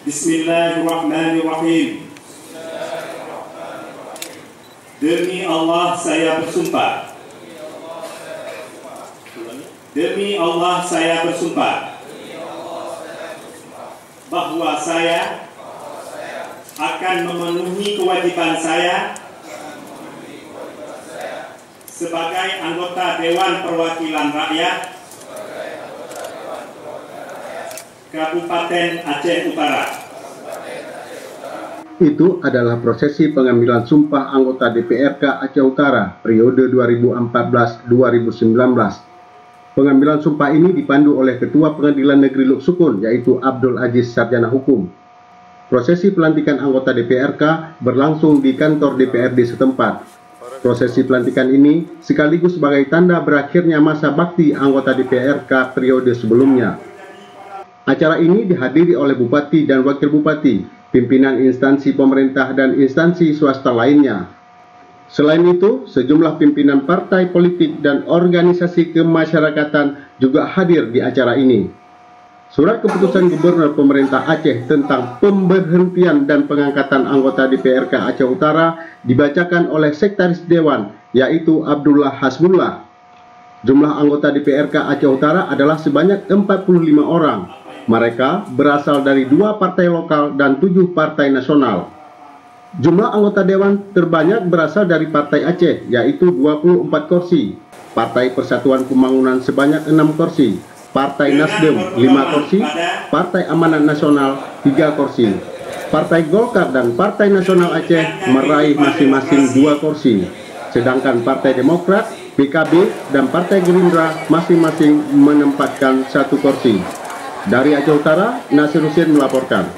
Bismillahirrahmanirrahim. Demi Allah saya bersumpah. Demi Allah saya bersumpah bahwa saya akan memenuhi kewajiban saya sebagai anggota Dewan Perwakilan Rakyat Kabupaten Aceh Utara. Itu adalah prosesi pengambilan sumpah anggota DPRK Aceh Utara periode 2014-2019. Pengambilan sumpah ini dipandu oleh Ketua Pengadilan Negeri Luk Sukun, yaitu Abdul Aziz Sarjana Hukum. Prosesi pelantikan anggota DPRK berlangsung di kantor DPRD setempat. Prosesi pelantikan ini sekaligus sebagai tanda berakhirnya masa bakti anggota DPRK periode sebelumnya. Acara ini dihadiri oleh Bupati dan Wakil Bupati, pimpinan instansi pemerintah dan instansi swasta lainnya. Selain itu, sejumlah pimpinan partai politik dan organisasi kemasyarakatan juga hadir di acara ini. Surat keputusan Gubernur Pemerintah Aceh tentang pemberhentian dan pengangkatan anggota DPRK Aceh Utara dibacakan oleh Sekretaris Dewan, yaitu Abdullah Hasbullah. Jumlah anggota DPRK Aceh Utara adalah sebanyak 45 orang. Mereka berasal dari 2 partai lokal dan 7 partai nasional. Jumlah anggota Dewan terbanyak berasal dari Partai Aceh, yaitu 24 kursi. Partai Persatuan Pembangunan sebanyak 6 kursi. Partai Nasdem 5 kursi. Partai Amanat Nasional 3 kursi. Partai Golkar dan Partai Nasional Aceh meraih masing-masing 2 kursi. Sedangkan Partai Demokrat, PKB, dan Partai Gerindra masing-masing menempatkan 1 kursi. Dari Aceh Utara, Nasir Husin melaporkan.